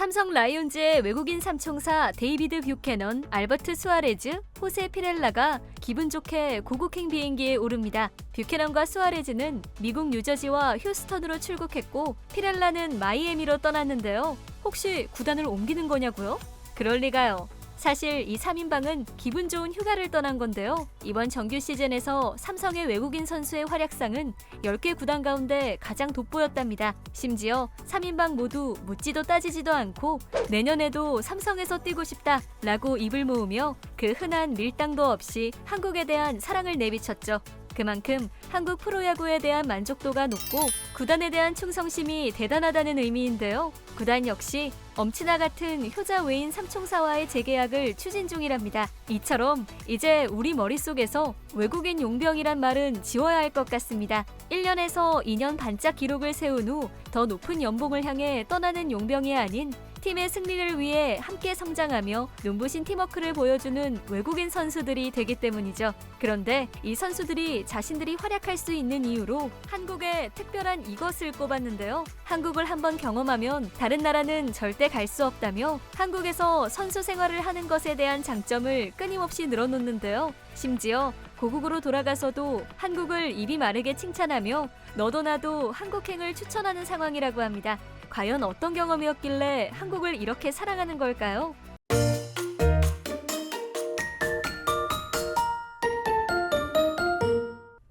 삼성 라이온즈의 외국인 삼총사 데이비드 뷰캐넌, 알버트 수아레즈, 호세 피렐라가 기분 좋게 고국행 비행기에 오릅니다. 뷰캐넌과 수아레즈는 미국 뉴저지와 휴스턴으로 출국했고 피렐라는 마이애미로 떠났는데요. 혹시 구단을 옮기는 거냐고요? 그럴 리가요. 사실 이 3인방은 기분 좋은 휴가를 떠난 건데요. 이번 정규 시즌에서 삼성의 외국인 선수의 활약상은 10개 구단 가운데 가장 돋보였답니다. 심지어 3인방 모두 묻지도 따지지도 않고 내년에도 삼성에서 뛰고 싶다라고 입을 모으며 그 흔한 밀당도 없이 한국에 대한 사랑을 내비쳤죠. 그만큼 한국 프로야구에 대한 만족도가 높고 구단에 대한 충성심이 대단하다는 의미인데요. 구단 역시 엄친아 같은 효자 외인 삼총사와의 재계약을 추진 중이랍니다. 이처럼 이제 우리 머릿속에서 외국인 용병이란 말은 지워야 할 것 같습니다. 1년에서 2년 반짝 기록을 세운 후 더 높은 연봉을 향해 떠나는 용병이 아닌 팀의 승리를 위해 함께 성장하며 눈부신 팀워크를 보여주는 외국인 선수들이 되기 때문이죠. 그런데 이 선수들이 자신들이 활약할 수 있는 이유로 한국의 특별한 이것을 꼽았는데요. 한국을 한번 경험하면 다른 나라는 절대 갈 수 없다며 한국에서 선수 생활을 하는 것에 대한 장점을 끊임없이 늘어놓는데요. 심지어 고국으로 돌아가서도 한국을 입이 마르게 칭찬하며 너도 나도 한국행을 추천하는 상황이라고 합니다. 과연 어떤 경험이었길래 한국을 이렇게 사랑하는 걸까요?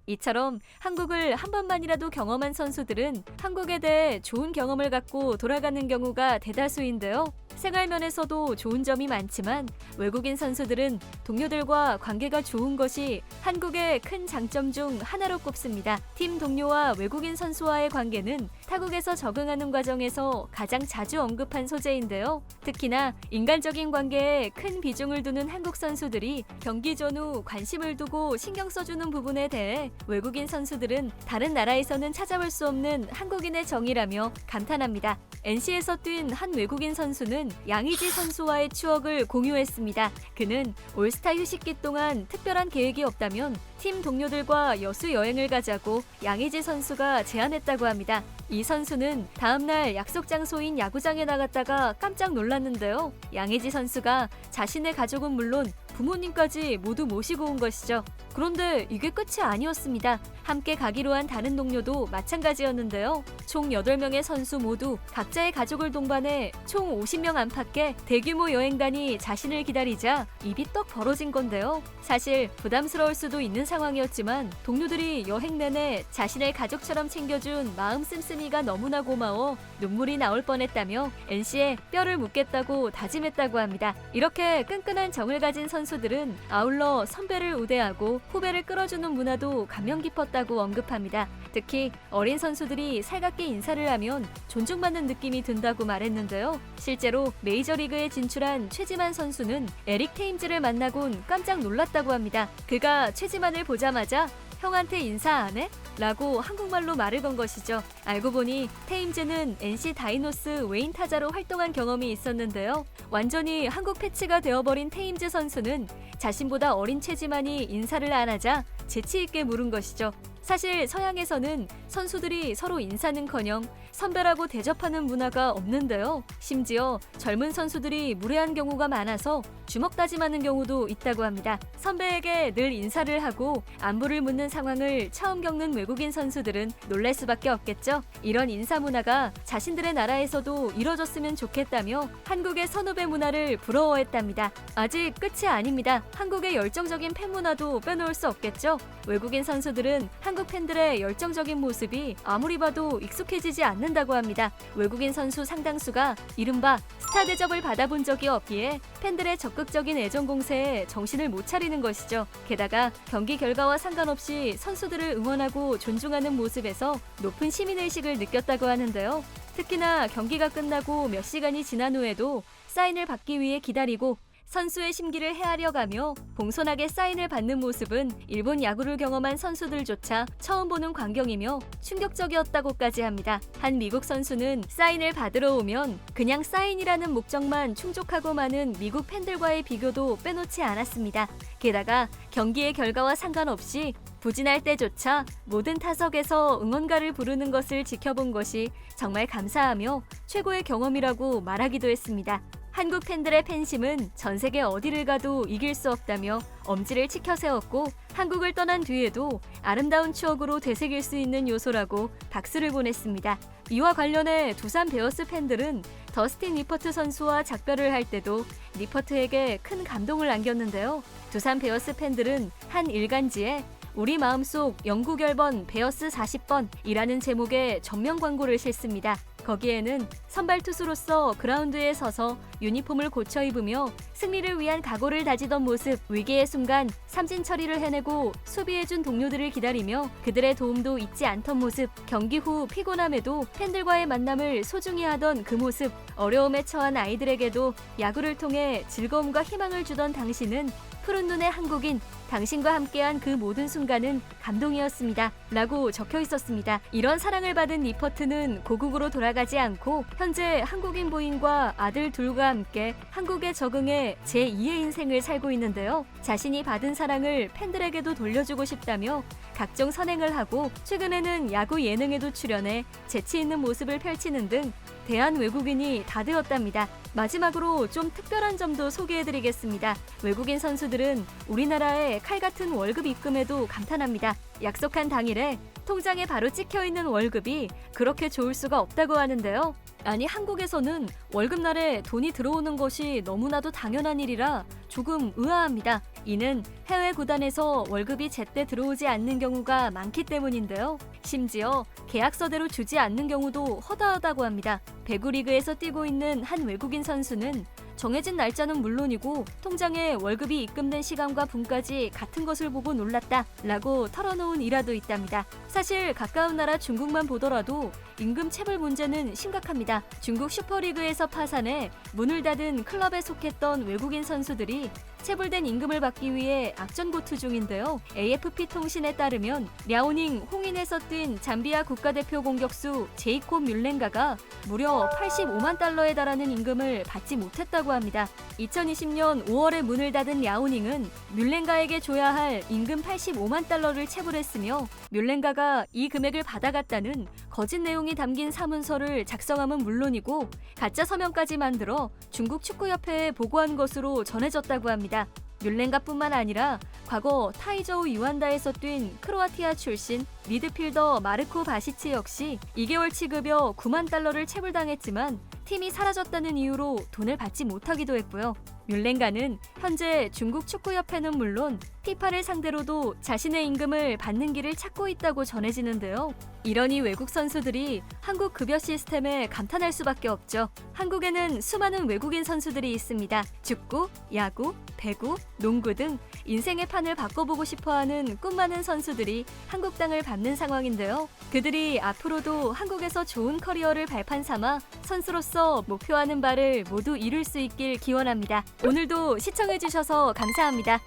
이처럼 한국을 한 번만이라도 경험한 선수들은 한국에 대해 좋은 경험을 갖고 돌아가는 경우가 대다수인데요. 생활면에서도 좋은 점이 많지만 외국인 선수들은 동료들과 관계가 좋은 것이 한국의 큰 장점 중 하나로 꼽습니다. 팀 동료와 외국인 선수와의 관계는 타국에서 적응하는 과정에서 가장 자주 언급한 소재인데요. 특히나 인간적인 관계에 큰 비중을 두는 한국 선수들이 경기 전후 관심을 두고 신경 써주는 부분에 대해 외국인 선수들은 다른 나라에서는 찾아볼 수 없는 한국인의 정이라며 감탄합니다. NC에서 뛴 한 외국인 선수는 양의지 선수와의 추억을 공유했습니다. 그는 올스타 휴식기 동안 특별한 계획이 없다면 팀 동료들과 여수 여행을 가자고 양의지 선수가 제안했다고 합니다. 이 선수는 다음날 약속 장소인 야구장에 나갔다가 깜짝 놀랐는데요. 양의지 선수가 자신의 가족은 물론 부모님까지 모두 모시고 온 것이죠. 그런데 이게 끝이 아니었습니다. 함께 가기로 한 다른 동료도 마찬가지였는데요. 총 8명의 선수 모두 각자의 가족을 동반해 총 50명 안팎의 대규모 여행단이 자신을 기다리자 입이 떡 벌어진 건데요. 사실 부담스러울 수도 있는 상황이었지만 동료들이 여행 내내 자신을 가족처럼 챙겨준 마음 씀씀이가 너무나 고마워 눈물이 나올 뻔했다며 NC에 뼈를 묻겠다고 다짐했다고 합니다. 이렇게 끈끈한 정을 가진 선수들은 아울러 선배를 우대하고 후배를 끌어주는 문화도 감명 깊었다고 언급합니다. 특히 어린 선수들이 살갑게 인사를 하면 존중받는 느낌이 든다고 말했는데요. 실제로 메이저리그에 진출한 최지만 선수는 에릭 테임즈를 만나곤 깜짝 놀랐다고 합니다. 그가 최지만을 보자마자 형한테 인사 안 해? 라고 한국말로 말을 건 것이죠. 알고 보니 테임즈는 NC 다이노스 외인 타자로 활동한 경험이 있었는데요. 완전히 한국 패치가 되어버린 테임즈 선수는 자신보다 어린 최지만이 인사를 안 하자 재치 있게 물은 것이죠. 사실 서양에서는 선수들이 서로 인사는커녕 선배라고 대접하는 문화가 없는데요. 심지어 젊은 선수들이 무례한 경우가 많아서 주먹 다짐하는 경우도 있다고 합니다. 선배에게 늘 인사를 하고 안부를 묻는 상황을 처음 겪는 외국인 선수들은 놀랄 수밖에 없겠죠. 이런 인사 문화가 자신들의 나라에서도 이뤄졌으면 좋겠다며 한국의 선후배 문화를 부러워했답니다. 아직 끝이 아닙니다. 한국의 열정적인 팬 문화도 빼놓을 수 없겠죠. 외국인 선수들은 한국 팬들의 열정적인 모습이 아무리 봐도 익숙해지지 않는다고 합니다. 외국인 선수 상당수가 이른바 스타 대접을 받아본 적이 없기에 팬들의 적극적인 애정 공세에 정신을 못 차리는 것이죠. 게다가 경기 결과와 상관없이 선수들을 응원하고 존중하는 모습에서 높은 시민의식을 느꼈다고 하는데요. 특히나 경기가 끝나고 몇 시간이 지난 후에도 사인을 받기 위해 기다리고 선수의 심기를 헤아려가며 공손하게 사인을 받는 모습은 일본 야구를 경험한 선수들조차 처음 보는 광경이며 충격적이었다고까지 합니다. 한 미국 선수는 사인을 받으러 오면 그냥 사인이라는 목적만 충족하고 마는 미국 팬들과의 비교도 빼놓지 않았습니다. 게다가 경기의 결과와 상관없이 부진할 때조차 모든 타석에서 응원가를 부르는 것을 지켜본 것이 정말 감사하며 최고의 경험이라고 말하기도 했습니다. 한국 팬들의 팬심은 전 세계 어디를 가도 이길 수 없다며 엄지를 치켜 세웠고 한국을 떠난 뒤에도 아름다운 추억으로 되새길 수 있는 요소라고 박수를 보냈습니다. 이와 관련해 두산 베어스 팬들은 더스틴 리퍼트 선수와 작별을 할 때도 리퍼트에게 큰 감동을 안겼는데요. 두산 베어스 팬들은 한 일간지에 우리 마음속 영구 결번 베어스 40번이라는 제목의 전면 광고를 실습니다. 거기에는 선발 투수로서 그라운드에 서서 유니폼을 고쳐 입으며 승리를 위한 각오를 다지던 모습, 위기의 순간 삼진 처리를 해내고 수비해준 동료들을 기다리며 그들의 도움도 잊지 않던 모습, 경기 후 피곤함에도 팬들과의 만남을 소중히 하던 그 모습, 어려움에 처한 아이들에게도 야구를 통해 즐거움과 희망을 주던 당신은 푸른 눈의 한국인, 당신과 함께한 그 모든 순간은 감동이었습니다. 라고 적혀 있었습니다. 이런 사랑을 받은 리퍼트는 고국으로 돌아가지 않고 현재 한국인 부인과 아들 둘과 함께 한국에 적응해 제2의 인생을 살고 있는데요. 자신이 받은 사랑을 팬들에게도 돌려주고 싶다며 각종 선행을 하고 최근에는 야구 예능에도 출연해 재치 있는 모습을 펼치는 등 대한 외국인이 다 되었답니다. 마지막으로 좀 특별한 점도 소개해드리겠습니다. 외국인 선수들은 우리나라의 칼 같은 월급 입금에도 감탄합니다. 약속한 당일에 통장에 바로 찍혀있는 월급이 그렇게 좋을 수가 없다고 하는데요. 아니, 한국에서는 월급날에 돈이 들어오는 것이 너무나도 당연한 일이라 조금 의아합니다. 이는 해외 구단에서 월급이 제때 들어오지 않는 경우가 많기 때문인데요. 심지어 계약서대로 주지 않는 경우도 허다하다고 합니다. 배구 리그에서 뛰고 있는 한 외국인 선수는 정해진 날짜는 물론이고 통장에 월급이 입금된 시간과 분까지 같은 것을 보고 놀랐다 라고 털어놓은 일화도 있답니다. 사실 가까운 나라 중국만 보더라도 임금 체불 문제는 심각합니다. 중국 슈퍼리그에서 파산해 문을 닫은 클럽에 속했던 외국인 선수들이 체불된 임금을 받기 위해 악전고투 중인데요. AFP 통신에 따르면 랴오닝 홍인에서 뛴 잠비아 국가대표 공격수 제이콥 뮬렌가가 무려 85만 달러에 달하는 임금을 받지 못했다고 합니다. 2020년 5월에 문을 닫은 랴오닝은 뮬렌가에게 줘야 할 임금 85만 달러를 체불했으며 뮬렌가가 이 금액을 받아갔다는 거짓 내용이 담긴 사문서를 작성함은 물론이고 가짜 서명까지 만들어 중국 축구협회에 보고한 것으로 전해졌다고 합니다. 뮬렌가뿐만 아니라 과거 타이저우 유안다에서 뛴 크로아티아 출신 미드필더 마르코 바시치 역시 2개월치 급여 9만 달러를 체불당했지만 팀이 사라졌다는 이유로 돈을 받지 못하기도 했고요. 뮬렌가는 현재 중국 축구협회는 물론 피파를 상대로도 자신의 임금을 받는 길을 찾고 있다고 전해지는데요. 이러니 외국 선수들이 한국 급여 시스템에 감탄할 수밖에 없죠. 한국에는 수많은 외국인 선수들이 있습니다. 축구, 야구, 배구, 농구 등 인생의 판을 바꿔보고 싶어하는 꿈 많은 선수들이 한국 땅을 밟는 상황인데요. 그들이 앞으로도 한국에서 좋은 커리어를 발판 삼아 선수로서 목표하는 바를 모두 이룰 수 있길 기원합니다. 오늘도 시청해주셔서 감사합니다.